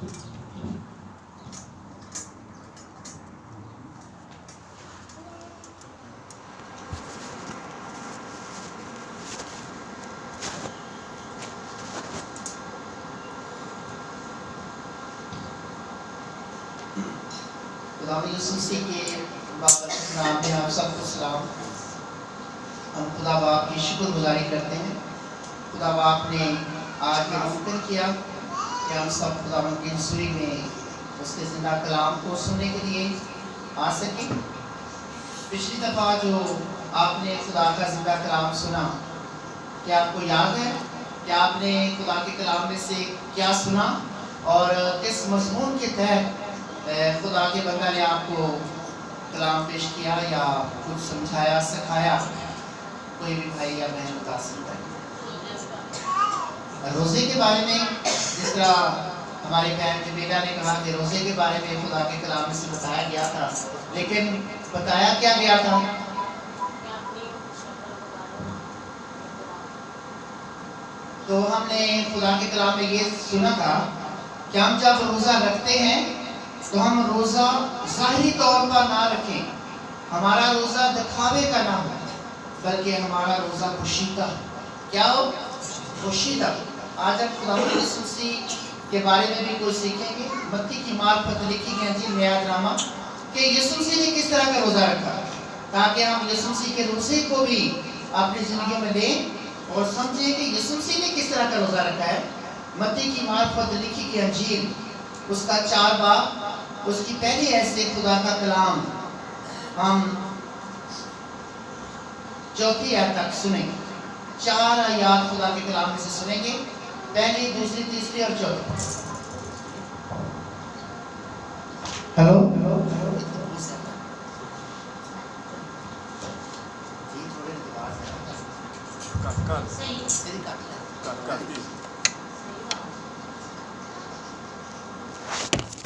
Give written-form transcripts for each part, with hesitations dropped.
خدا یسوع مسیح کے بابرکت نام میں آپ سب کو سلام۔ ہم خدا باپ کی شکر گزاری کرتے ہیں۔ خدا باپ نے آج یہ ممکن کیا کہ ہم سب خدا کی حضوری میں اس کے زندہ کلام کو سننے کے لیے آ سکیں۔ پچھلی دفعہ جو آپ نے خدا کا زندہ کلام سنا، کیا آپ کو یاد ہے کہ آپ نے خدا کے کلام میں سے کیا سنا اور کس مضمون کے تحت خدا کے بندہ نے آپ کو کلام پیش کیا یا کچھ سمجھایا سکھایا؟ کوئی بھی بھائی یا بہن بتا سکتا ہے؟ روزے کے بارے میں جس طرح ہمارے بہن کے بیٹا نے کہا کہ روزے کے بارے میں خدا کے کلام میں سے بتایا گیا تھا، لیکن بتایا کیا گیا تھا؟ تو ہم نے خدا کے کلام میں یہ سنا تھا کہ ہم جب روزہ رکھتے ہیں تو ہم روزہ ظاہری طور پر نہ رکھیں، ہمارا روزہ دکھاوے کا نہ ہو، بلکہ ہمارا روزہ پوشیدہ۔ کیا ہو؟ پوشیدہ۔ آج ہم خدا یسوع مسیح کے بارے میں بھی کچھ سیکھیں گے۔ متی کی معرفت لکھی گئی انجیل نیا ڈرامہ کہ یسوع مسیح نے کس طرح کا روزہ رکھا، تاکہ ہم یسوع مسیح کے روزے کو بھی اپنی زندگی میں لیں اور سمجھیں کہ یسوع مسیح نے کس طرح کا روزہ رکھا ہے۔ متی کی معرفت لکھی گئی انجیل اس کا 4 باب، اس کی پہلی حیثیت خدا کا کلام ہم 4 آیت تک سنیں گے۔ 4 آیات خدا کے کلام میں سے سنیں گے، پہلی، دوسری، تیسری اور چوتھی۔ ہیلو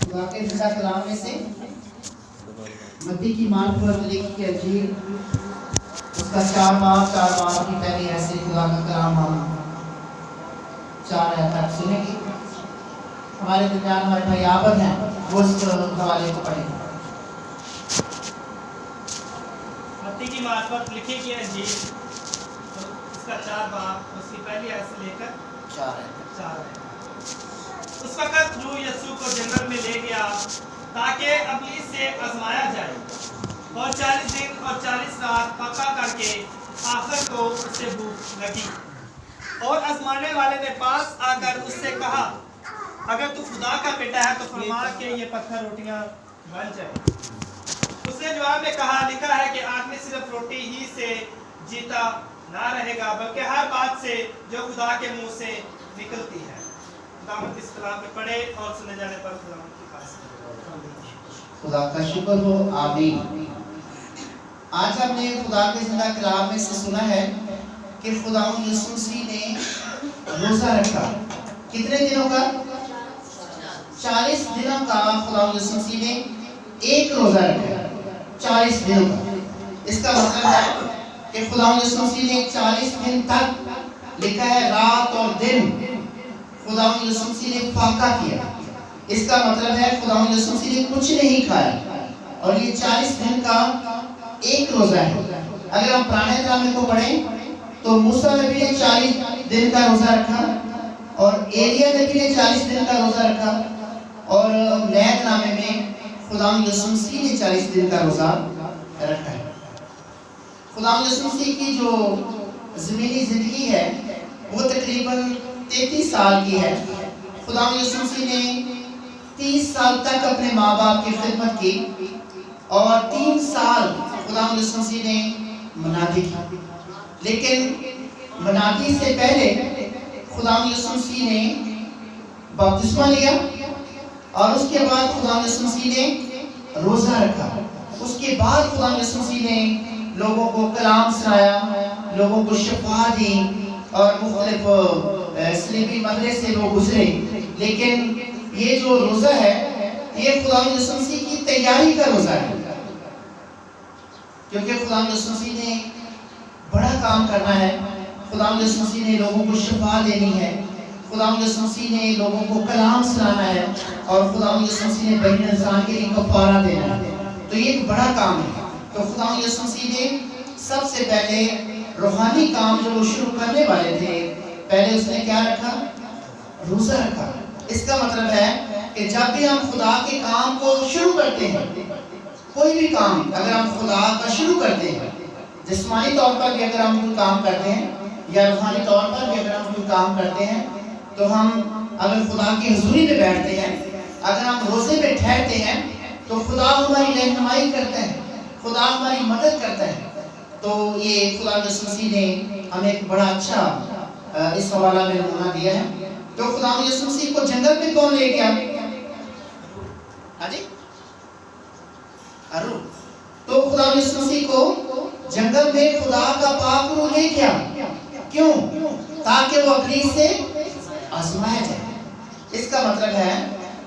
خدا کے زندہ کلام میں سے متی کی معرفت لکھی گئی انجیل اس کا 4 باب کی پہلی حیثیت خدا کا کلام ہم 4 آیت تک سنیں گے۔ ہمارے درمیان ہمارے بھائی عابد ہیں، وہ اس حوالے کو پڑھیں۔ متی کی معرفت لکھی گئی انجیل اس کا 4 باب، اس کی پہلی آیت سے لے کر 4 آیت۔ اس وقت روح یسوع کو جنگل میں لے گیا تاکہ ابلیس سے آزمایا جائے، اور 40 دن اور 40 رات پکا کر کے آخر کو اس سے بھوک لگی، اور آزمانے والے نے پاس آ کر اس سے کہا، اگر تو خدا کا بیٹا ہے تو فرما کہ یہ پتھر روٹیاں بن جائے۔ اس نے جواب میں کہا، لکھا ہے کہ آدمی صرف روٹی ہی سے جیتا نہ رہے گا، بلکہ ہر بات سے جو خدا کے منہ سے نکلتی ہے۔ خداوند اس کلام میں پڑھے اور سنے جانے پر خداوند کی خاص خدا کا شکر ہو، آمین۔ آج ہم نے خدا کے زندہ کلام میں سے سنا ہے کہ خدا یسوع مسیح نے روزہ رکھا۔ کتنے دنوں کا؟ 40 دنوں کا خدا یسوع مسیح نے ایک روزہ رکھا، 40 دنوں کا۔ اس کا مطلب ہے کہ خدا یسوع مسیح نے 40 دن تک، لکھا ہے رات اور دن، خدا یسوع مسیح نے فاقہ کیا۔ اس کا مطلب ہے خدا یسوع مسیح نے کچھ نہیں کھایا، اور یہ 40 دن کا ایک روزہ ہے۔ اگر ہم پرانے نامے کو پڑھیں تو موسیٰ نبی نے 40 دن کا روزہ رکھا، اور ایلیا نبی نے 40 دن کا روزہ رکھا، اور نئے نامے میں خدا یسوع مسیح نے 40 دن کا روزہ رکھا ہے۔ خدا یسوع مسیح کی جو زمینی زندگی ہے وہ تقریباً 33 سال کی ہے۔ خدا یسوع مسیح نے 30 سال تک اپنے ماں باپ کی خدمت کی، اور 3 سال خدا یسوع مسیح نے منادی کی۔ لیکن منادی سے پہلے خدا یسوع مسیح نے بپتسمہ لیا، اور اس کے بعد خدا یسوع مسیح نے روزہ رکھا۔ اس کے بعد خدا یسوع مسیح نے لوگوں کو کلام سنایا، لوگوں کو شفا دی، اور مختلف صلیبی مرحلے سے لوگ گزرے۔ لیکن یہ جو روزہ ہے یہ خدا یسوع مسیح کی تیاری کا روزہ ہے، کیونکہ خدا یسوع مسیح نے بڑا کام کرنا ہے۔ خدا یسوع مسیح نے لوگوں کو شفا دینی ہے، خدا یسوع مسیح نے لوگوں کو کلام سنانا ہے، اور خداوند یسوع مسیح نے بنی انسان کے لیے کفارہ دینا ہے، تو یہ ایک بڑا کام ہے۔ تو خداوند یسوع مسیح نے سب سے پہلے روحانی کام جو وہ شروع کرنے والے تھے، پہلے اس نے کیا رکھا؟ روزہ رکھا۔ اس کا مطلب ہے کہ جب بھی ہم خدا کے کام کو شروع کرتے ہیں، کوئی بھی کام اگر ہم خدا کا شروع کرتے ہیں، جسمانی طور پر بھی اگر ہم کوئی کام کرتے ہیں یا روحانی طور پر بھی اگر ہم کوئی کام کرتے ہیں، تو ہم اگر خدا کی حضوری میں بیٹھتے ہیں، اگر ہم روزے میں ٹھہرتے ہیں، تو خدا ہماری رہنمائی کرتا ہے، خدا ہماری مدد کرتا ہے۔ تو یہ خدا یسوع مسیح نے ہمیں ایک بڑا اچھا اس حوالہ میں نمونہ دیا ہے۔ تو خدا یسوع مسیح کو جنگل میں کون لے گیا؟ ہاں جی، ارو تو خدا یسوع مسیح کو جنگل میں خدا کا پاک روح لے گیا، کیوں؟ تاکہ وہ ابلیس سے آزمایا جائے۔ اس کا مطلب ہے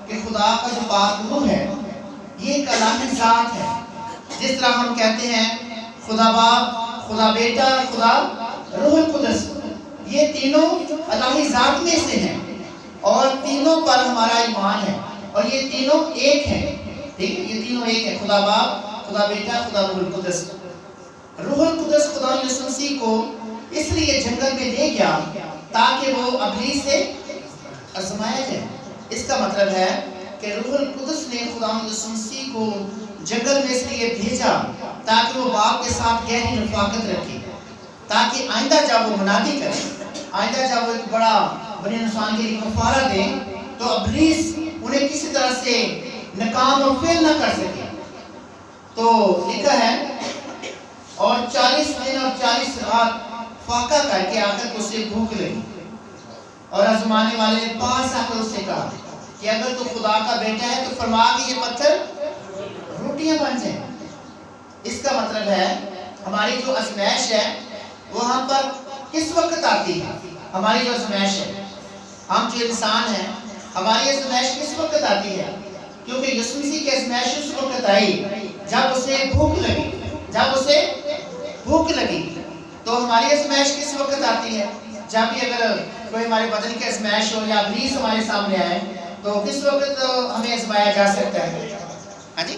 کہ خدا کا جو پاک روح ہے یہ ایک الہی ذات ہے۔ جس طرح ہم کہتے ہیں خدا باپ، خدا بیٹا، خدا روح القدس، یہ تینوں الہی ذات میں سے ہیں اور تینوں پر ہمارا ایمان ہے اور یہ تینوں ایک ہیں، ٹھیک ہے، یہ تینوں ایک ہیں، خدا باپ، خدا بیٹا، خدا روح القدس۔ روح القدس خدا یسوع مسیح کو اس لیے جنگل میں لے گیا تاکہ وہ ابلیس سے آزمایا جائے۔ اس کا مطلب ہے کہ روح القدس نے خدا یسوع مسیح کو جنگل میں اس لیے بھیجا تاکہ وہ باپ کے ساتھ گہری رفاقت رکھے، تاکہ آئندہ جب وہ منادی کرے، آئندہ جب وہ ایک بڑا بنی انسان کے لیے کفارہ دے، تو ابلیس انہیں کسی طرح سے ناکام اور فیل نہ کر سکے۔ تو لکھا ہے اور 40 دن اور 40 رات فاقہ کر کے آخر کو اسے بھوک لگی، اور آزمانے والے نے پاس آ کر اس سے کہا کہ اگر تو خدا کا بیٹا ہے تو فرما کہ یہ پتھر روٹیاں بن جائیں۔ اس کا مطلب ہے ہماری جو آزمائش ہے وہ ہم پر کس وقت آتی ہے؟ ہماری جو آزمائش ہے، ہم جو انسان ہیں، ہماری آزمائش کس وقت آتی ہے؟ کیونکہ یسوع مسیح کی آزمائش اس وقت آئی جب اسے بھوک لگی، جب اسے بھوک لگی۔ تو ہماری آزمائش کس وقت آتی ہے؟ جب بھی اگر کوئی ہمارے بدن کی آزمائش ہو یا ابلیس ہمارے سامنے آئے تو کس وقت ہمیں آزمایا جا سکتا ہے؟ ہاں جی،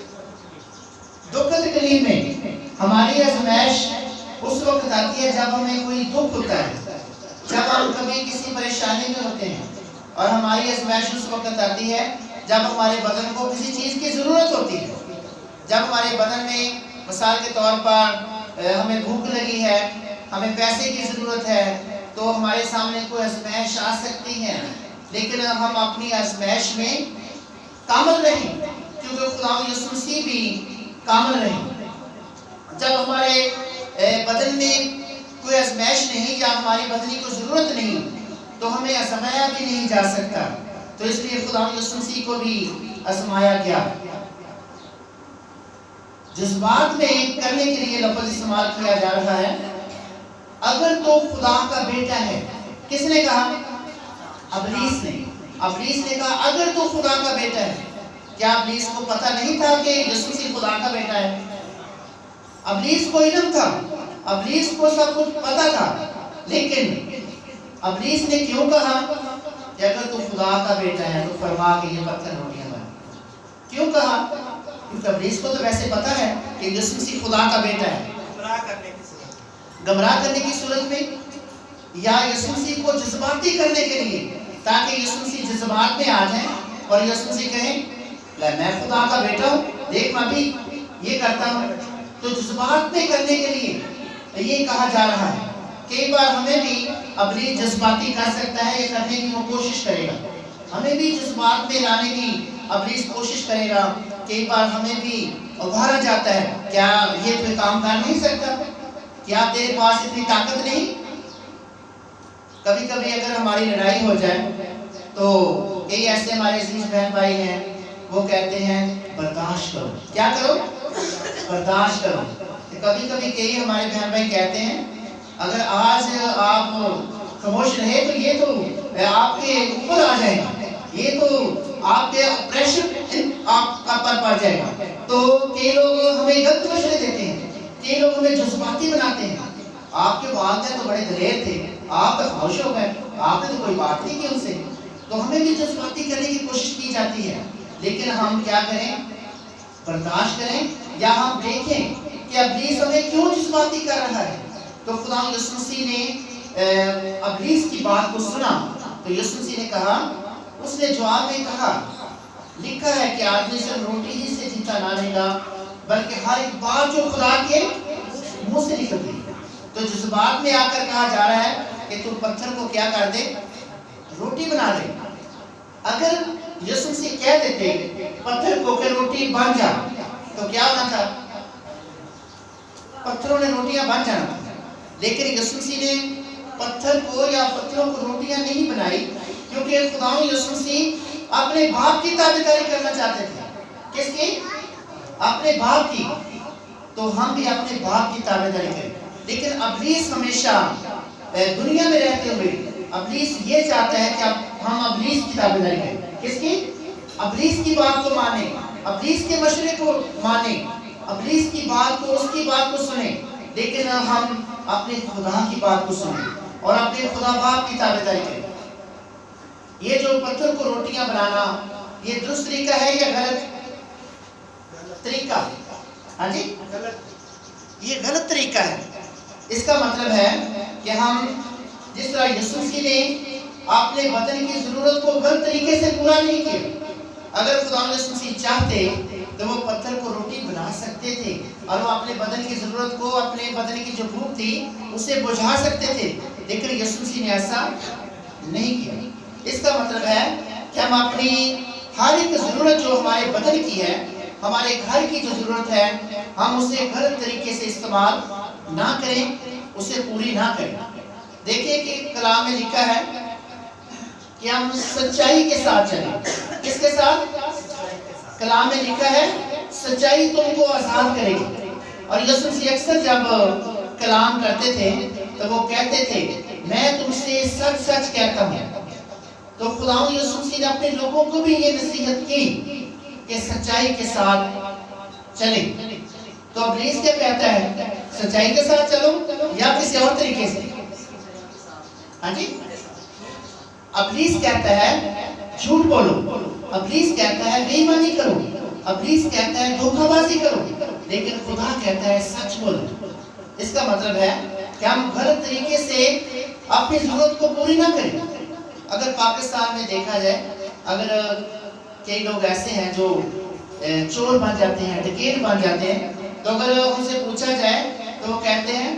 دکھ تکلیف میں ہماری آزمائش اس وقت آتی ہے جب ہمیں کوئی دکھ ہوتا ہے، جب ہم کبھی کسی پریشانی میں ہوتے ہیں، اور ہماری آزمائش اس وقت آتی ہے جب ہمارے بدن کو کسی چیز کی ضرورت ہوتی ہے، جب ہمارے بدن میں مثال کے طور پر ہمیں بھوک لگی ہے، ہمیں پیسے کی ضرورت ہے، تو ہمارے سامنے کوئی آزمائش آ سکتی ہے، لیکن ہم اپنی آزمائش میں کامل رہیں، کیونکہ خدا یسوع مسیح بھی کامل رہیں۔ جب ہمارے بدن میں کوئی آزمائش نہیں یا ہماری بدنی کو ضرورت نہیں تو ہمیں آزمایا بھی نہیں جا سکتا، تو اس لیے خدا یسوع مسیح کو بھی آزمایا گیا۔ جذبات میں کرنے کے لیے لفظ استعمال کیا جا رہا ہے، اگر تو خدا کا بیٹا ہے۔ کس نے کہا؟ ابلیس نے۔ ابلیس نے کہا اگر تو خدا کا بیٹا ہے۔ کیا ابلیس کو پتہ نہیں تھا کہ یسوع مسیح خدا کا بیٹا ہے؟ ابلیس کو علم تھا، ابلیس کو سب کچھ پتا تھا، لیکن ابلیس نے کیوں کہا کہ اگر تو خدا کا بیٹا ہے تو فرما کہ یہ پتھر روٹیاں بن۔ کیوں کہا؟ کیونکہ ابلیس کو تو ویسے پتا ہے کہ یسوع مسیح خدا کا بیٹا ہے۔ گمراہ کرنے کی صورت میں یا یسوع مسیح کو جذباتی کرنے کے لیے، تاکہ یسوع مسیح جذبات میں آ جائیں اور یسوع مسیح کہیں میں خدا کا بیٹا ہوں، دیکھ میں بھی یہ کرتا ہوں۔ تو جذبات میں کرنے کے لیے یہ کہا جا رہا ہے۔ کئی بار ہمیں بھی ابلیس جذباتی کر سکتا ہے، یہ کرنے کی وہ کوشش کرے گا، ہمیں بھی جذبات میں لانے کی ابلیس کوشش کرے گا۔ کئی بار ہمیں بھی ابھارا جاتا ہے، کیا یہ کوئی کام کر نہیں سکتا؟ کیا تیرے پاس اتنی طاقت نہیں؟ کبھی کبھی اگر ہماری لڑائی ہو جائے تو کئی ایسے ہمارے عزیز بہن بھائی ہیں، وہ کہتے ہیں برداشت کرو۔ کیا کرو؟ برداشت کرو۔ کبھی کبھی کئی ہمارے بہن بھائی کہتے ہیں اگر آج آپ خاموش رہے تو یہ تو آپ کے اوپر آ جائے گا، یہ تو آپ کے پریشر آپ کا پر پڑ جائے گا۔ تو کئی لوگ ہمیں غلط مشورے دیتے ہیں، کئی لوگ ہمیں جذباتی بناتے ہیں۔ آپ کے والدین تو بڑے دلیر تھے، آپ تو خاموش ہو گئے، آپ نے تو کوئی بات نہیں کی ان سے۔ تو ہمیں بھی جذباتی کرنے کی کوشش کی جاتی ہے، لیکن ہم کیا کریں؟ برداشت کریں، یا ہم دیکھیں کہ ابلیس ہمیں کیوں جذباتی کر رہا ہے۔ تو خدا یسوع مسیح نے ابلیس کی بات کو سنا تو یسوع مسیح نے کہا، اس نے جواب میں کہا، لکھا ہے کہ آدمی صرف روٹی ہی سے جیتا نہ رہے گا بلکہ ہر ایک بات جو خدا کے منہ سے نکلتی ہے۔ تو جذبات میں آ کر کہا جا رہا ہے کہ تو پتھر کو کیا کر دے؟ روٹی بنا دے۔ اگر یسوع مسیح کہہ دیتے پتھر کو کہ روٹی بن جا تو کیا ہونا تھا؟ پتھروں نے روٹیاں بن جانا تھا۔ لیکن یسوع مسیح نے پتھر کو یا پتھروں کو روٹیاں نہیں بنائی، کیونکہ خدا یسوع مسیح اپنے باپ کی تابعداری کرنا چاہتے تھے۔ کس کی؟ اپنے باپ کی۔ تو ہم بھی اپنے باپ کی تابعداری کریں۔ لیکن ابلیس ہمیشہ دنیا میں رہتے ہوئے ابلیس یہ چاہتا ہے کہ ہم ابلیس کی تابعداری کریں۔ کس کی؟ ابلیس کی بات کو مانیں، ابلیس کے مشورے کو مانیں، ابلیس کی بات کو، اس کی بات کو سنیں، لیکن ہم اپنے خدا کی بات کو سنیں اور اپنے خدا باپ کی تابعداری کریں۔ یہ جو پتھر کو روٹیاں بنانا، یہ درست طریقہ ہے یا غلط طریقہ؟ ہاں جی، یہ غلط طریقہ ہے۔ اس کا مطلب ہے کہ ہم جس طرح یسوع مسیح نے اپنے بدن کی ضرورت کو غلط طریقے سے پورا نہیں کیا۔ اگر خدا یسوع مسیح چاہتے تو وہ پتھر کو روٹی بنا سکتے تھے اور وہ اپنے بدن کی ضرورت کو، اپنے بدن کی جو بھوک تھی اسے بجھا سکتے تھے، لیکن یسوع مسیح نے ایسا نہیں کیا۔ اس کا مطلب ہے کہ ہم اپنی ہر ایک ضرورت جو ہمارے بدن کی ہے، ہمارے گھر کی جو ضرورت ہے، ہم اسے غلط طریقے سے استعمال نہ کریں، اسے پوری نہ کریں۔ دیکھیں کہ کلام میں لکھا ہے کہ ہم سچائی کے ساتھ چلیں۔ کس کے ساتھ؟ کلام میں لکھا ہے سچائی تم کو آزاد کرے گی۔ اور یسوع مسیح اکثر جب کلام کرتے تھے تو وہ کہتے تھے، میں تم سے سچ سچ کہتا ہوں۔ تو خدا یسوع مسیح نے اپنے لوگوں کو بھی یہ نصیحت کی کہ سچائی کے ساتھ چلیں۔ تو ابلیس کیا کہتا ہے؟ سچائی کے ساتھ چلو یا کسی اور طریقے سے؟ ہاں جی، ابلیس کہتا ہے جھوٹ بولو، ابلیس کہتا ہے بے ایمانی کرو، ابلیس کہتا ہے دھوکہ بازی کرو، لیکن خدا کہتا ہے سچ بولو۔ اس کا مطلب ہے کہ ہم غلط طریقے سے اپنی ضرورت کو پوری نہ کریں۔ اگر پاکستان میں دیکھا جائے، اگر کئی لوگ ایسے ہیں جو چور بن جاتے ہیں، ڈکیت بن جاتے ہیں، تو اگر ان سے پوچھا جائے تو وہ کہتے ہیں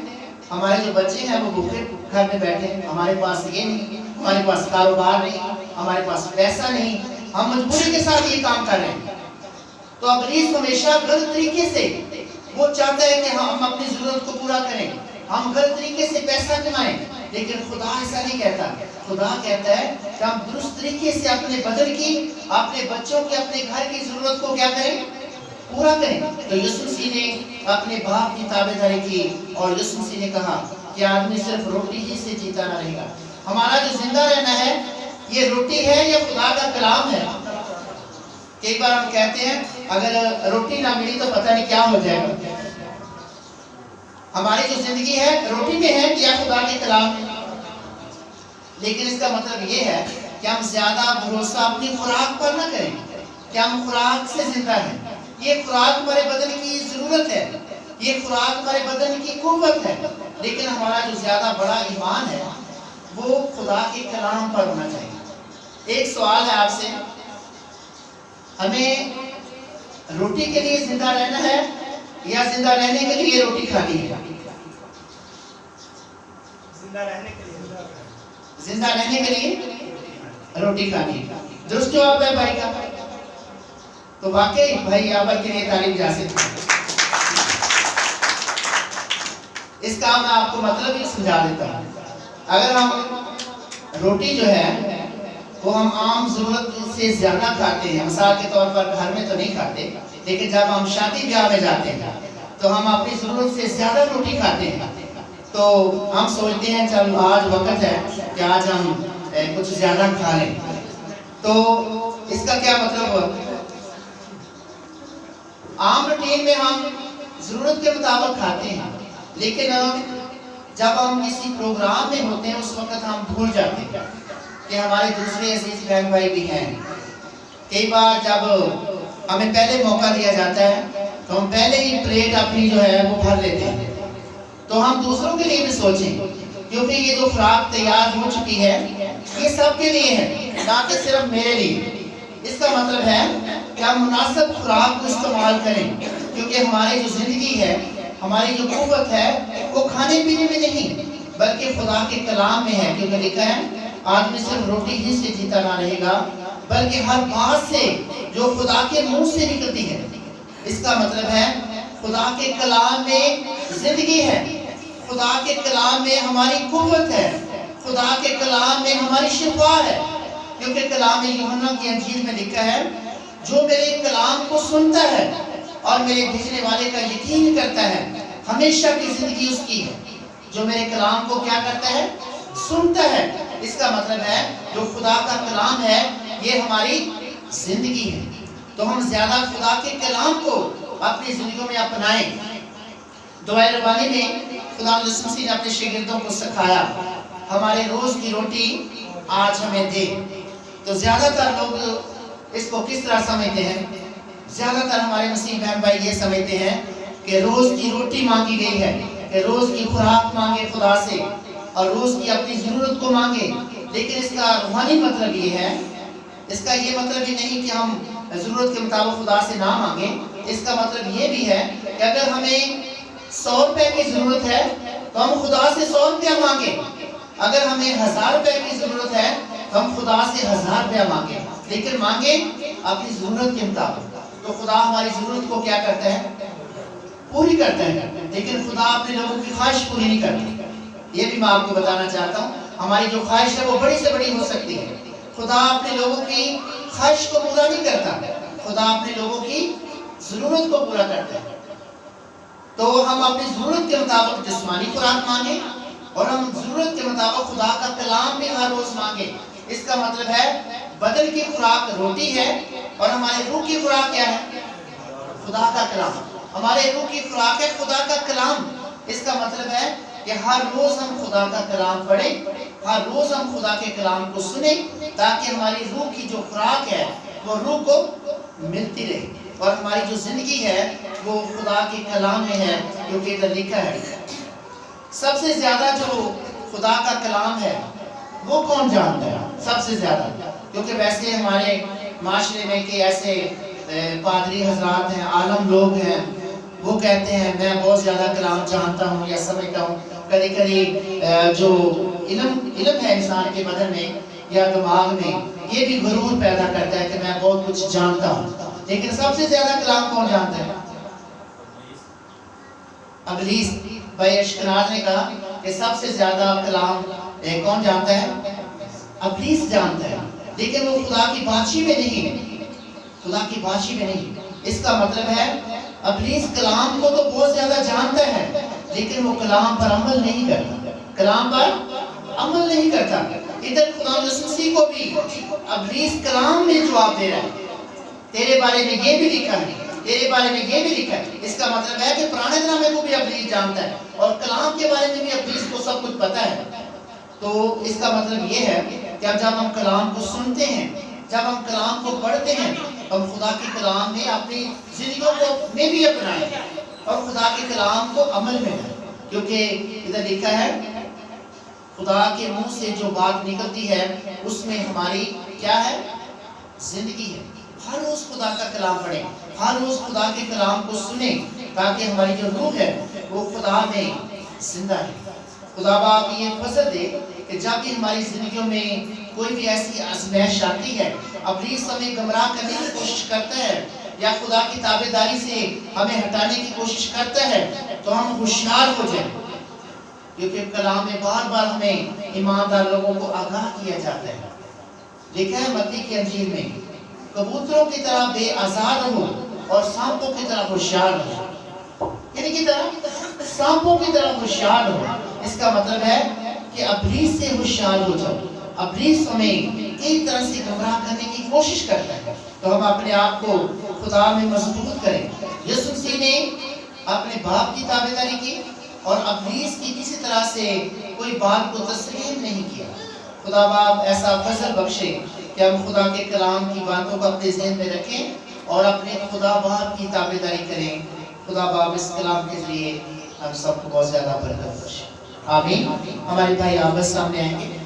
ہمارے جو بچے ہیں وہ بھوکے گھر میں بیٹھے، ہمارے پاس یہ نہیں، ہمارے پاس کاروبار نہیں، ہمارے پاس پیسہ نہیں، ہم مجبوری کے ساتھ یہ کام کر رہے ہیں۔ تو ابلیس ہمیشہ غلط طریقے سے وہ چاہتا ہے کہ ہم اپنی ضرورت کو پورا کریں، ہم غلط طریقے سے پیسہ کمائیں، لیکن خدا ایسا نہیں کہتا۔ خدا کہتا ہے کہ ہم درست طریقے سے اپنے بدن کی، اپنے بچوں کی، اپنے گھر کی ضرورت کو کیا کریں؟ پورا کریں۔ تو یسوع مسیح نے اپنے باپ کی تابعداری کی اور یسوع مسیح نے کہا کہ آدمی صرف روٹی ہی سے جیتا نہ رہے گا۔ ہمارا جو زندہ رہنا ہے یہ روٹی ہے یا خدا کا کلام ہے؟ ایک بار ہم کہتے ہیں اگر روٹی نہ ملی تو پتہ نہیں کیا ہو جائے گا۔ ہماری جو زندگی ہے روٹی میں ہے یا خدا کے کلام میں؟ لیکن اس کا مطلب یہ ہے کہ ہم زیادہ بھروسہ اپنی خوراک پر نہ کریں کہ ہم خوراک سے زندہ ہیں۔ یہ خوراک ہمارے بدن کی ضرورت ہے، یہ خوراک ہمارے بدن کی قوت ہے، لیکن ہمارا جو زیادہ بڑا ایمان ہے وہ خدا کے کلام پر ہونا چاہیے۔ ایک سوال ہے آپ سے، ہمیں روٹی کے لیے زندہ رہنا ہے یا زندہ رہنے کے لیے روٹی کھانی ہے؟ زندہ رہنے کے لیے، زندہ رہنے کے لیے روٹی کھانی ہے۔ درست جواب ہے بھائی کا؟ تو واقعی بھائی آبر کے لیے تعریف جا سکتے ہیں۔ اس کا میں آپ کو مطلب ہی سمجھا دیتا ہوں۔ اگر ہم روٹی جو ہے وہ ہم عام ضرورت سے زیادہ کھاتے ہیں، مثال کے طور پر گھر میں تو نہیں کھاتے، لیکن جب ہم شادی بیاہ میں جاتے ہیں تو ہم اپنی ضرورت سے زیادہ روٹی کھاتے ہیں، تو ہم سوچتے ہیں چل آج وقت ہے کہ آج ہم کچھ زیادہ کھا لیں۔ تو اس کا کیا مطلب ہوا؟ عام روٹین میں ہم ضرورت کے مطابق کھاتے ہیں، لیکن جب ہم کسی پروگرام میں ہوتے ہیں اس وقت ہم بھول جاتے ہیں کہ ہمارے دوسرے عزیز بہن بھائی بھی ہیں. کئی بار جب ہمیں پہلے موقع دیا جاتا ہے تو ہم پہلے ہی پلیٹ اپنی جو ہے وہ بھر لیتے ہیں. تو ہم دوسروں کے لیے بھی سوچیں، کیونکہ یہ جو خوراک تیار ہو چکی ہے یہ سب کے لیے ہے، نہ کہ صرف میرے لیے. اس کا مطلب ہے کہ ہم مناسب خوراک کو استعمال کریں، کیونکہ ہماری جو زندگی ہے، ہماری جو قوت ہے وہ کھانے پینے میں نہیں بلکہ خدا کے کلام میں ہے. کیونکہ لکھا ہے آدمی صرف روٹی ہی سے جیتا نہ رہے گا بلکہ ہر بات سے جو خدا کے منہ سے نکلتی ہے. اس کا مطلب ہے خدا کے کلام میں زندگی ہے، خدا کے کلام میں ہماری قوت ہے، خدا کے کلام میں ہماری شفا ہے. کیونکہ کلام یوحنا کی انجیل میں لکھا ہے جو میرے کلام کو سنتا ہے اور میرے بھیجنے والے کا یقین کرتا ہے ہمیشہ کی زندگی اس کی ہے. جو میرے کلام کو کیا کرتا ہے؟ سنتا ہے. اس کا مطلب ہے جو خدا کا کلام ہے یہ ہماری زندگی ہے. تو ہم زیادہ خدا کے کلام کو اپنی زندگیوں میں اپنائیں. دعائے ربانی میں خدا یسوع مسیح نے اپنے شاگردوں کو سکھایا ہمارے روز کی روٹی آج ہمیں دے. تو زیادہ تر لوگ اس کو کس طرح سمجھتے ہیں؟ زیادہ تر ہمارے مسیح بہن بھائی یہ سمجھتے ہیں کہ روز کی روٹی مانگی گئی ہے، کہ روز کی خوراک مانگے خدا سے اور روز کی اپنی ضرورت کو مانگے. لیکن اس کا روحانی مطلب یہ ہے، اس کا یہ مطلب ہی نہیں کہ ہم ضرورت کے مطابق خدا سے نہ مانگیں. اس کا مطلب یہ بھی ہے کہ اگر ہمیں 100 روپے کی ضرورت ہے تو ہم خدا سے 100 روپیہ مانگیں. اگر ہمیں 1000 روپے کی ضرورت ہے تو ہم خدا سے 1000 روپیہ مانگیں، لیکن مانگیں اپنی ضرورت کے مطابق. تو خدا ہماری ضرورت کو کیا کرتا ہے؟ پوری کرتا ہے. لیکن خدا اپنے لوگوں کی خواہش پوری نہیں کرتا. یہ بھی میں آپ کو بتانا چاہتا ہوں، ہماری جو خواہش ہے وہ بڑی سے بڑی ہو سکتی ہے. خدا اپنے لوگوں کی خواہش کو پورا نہیں کرتا، خدا اپنے لوگوں کی ضرورت کو پورا کرتا ہے. تو ہم اپنی ضرورت کے مطابق جسمانی خوراک مانگیں اور ہم ضرورت کے مطابق خدا کا کلام بھی ہر روز مانگیں. اس کا مطلب ہے بدن کی خوراک روٹی ہے اور ہماری روح کی خوراک کیا ہے؟ خدا کا کلام. ہمارے روح کی خوراک ہے خدا کا کلام. اس کا مطلب ہے کہ ہر روز ہم خدا کا کلام پڑھیں، ہر روز ہم خدا کے کلام کو سنیں تاکہ ہماری روح کی جو خوراک ہے وہ روح کو ملتی رہے اور ہماری جو زندگی ہے وہ خدا کے کلام میں ہے. کیونکہ ادھر لکھا ہے سب سے زیادہ جو خدا کا کلام ہے وہ کون جانتا ہے؟ سب سے زیادہ. کیونکہ ویسے ہمارے معاشرے میں کہ ایسے پادری حضرات ہیں، عالم لوگ ہیں، وہ کہتے ہیں میں بہت زیادہ کلام جانتا ہوں یا سمجھتا ہوں. کبھی کبھی جو علم ہے انسان کے بدن میں یا دماغ میں یہ بھی غرور پیدا کرتا ہے کہ میں بہت کچھ جانتا ہوں. لیکن سب سے زیادہ کلام کون جانتا ہے؟ ابلیس. بھائی اشکناز نے کہا کہ سب سے زیادہ کلام کون جانتا ہے؟ ابلیس جانتا ہے. لیکن وہ خدا کی بادشاہی میں نہیں، خدا کی بادشاہی میں نہیں. اس کا مطلب ہے ابلیس کلام کو تو بہت زیادہ جانتا ہے لیکن وہ کلام پر عمل نہیں کرتا، کلام پر عمل نہیں کرتا. ادھر خدا یسوع مسیح کو بھی ابلیس کلام میں جواب دے رہا ہے. تیرے بارے میں یہ بھی لکھا ہے، تیرے بارے میں یہ بھی لکھا ہے. اس کا مطلب ہے کہ پرانے نامے کو بھی ابلیس جانتا ہے اور کلام کے بارے میں بھی ابلیس کو سب کچھ پتا ہے. تو اس کا مطلب یہ ہے کہ جب ہم کلام کو سنتے ہیں، جب ہم کلام کو پڑھتے ہیں، ہم خدا کے کلام میں اپنی زندگیوں کو میں بھی اپنائیں اور خدا کے کلام کو عمل میں ہے. کیونکہ ادھر لکھا ہے خدا کے منہ سے جو بات نکلتی ہے اس میں ہماری کیا ہے؟ زندگی ہے. ہر روز خدا کا کلام پڑھیں، ہر روز خدا کے کلام کو سنیں تاکہ ہماری جو روح ہے وہ خدا میں زندہ ہے. خدا باپ یہ فضل دے کہ جب بھی ہماری زندگیوں میں کوئی بھی ایسی آزمائش آتی ہے، ابلیس ہمیں گمراہ کرنے کی کوشش کرتا ہے یا خدا کی تابعداری سے ہمیں ہٹانے کی کوشش کرتا ہے تو ہم ہوشیار ہو جائیں. کیونکہ کلام میں بار بار ہمیں ایماندار لوگوں کو آگاہ کیا جاتا ہے. لکھا ہے متی کی انجیل میں کبوتروں کی طرح بے آزار رہو اور سانپوں کی طرح ہوشیار رہو. یعنی کی طرح سانپوں کی طرح ہوشیار رہو. اس کا مطلب ہے کہ ابلیس سے ہوشیار ہو جاؤ. ابلیس ہمیں ایک طرح سے گمراہ کرنے کی کوشش کرتا ہے تو ہم اپنے آپ کو خدا میں مضبوط کریں. یسوع مسیح نے اپنے باپ کی تابعداری کی اور ابلیس کی کسی طرح سے کوئی بات کو تسلیم نہیں کیا. خدا باپ ایسا فضل بخشے کہ ہم خدا کے کلام کی باتوں کو اپنے ذہن میں رکھیں اور اپنے خدا باپ کی تابعداری کریں. خدا باپ اس کلام کے ذریعے ہم سب کو بہت زیادہ برکت بخشے. آمین. ہمارے بھائی آپس سامنے آئیں گے.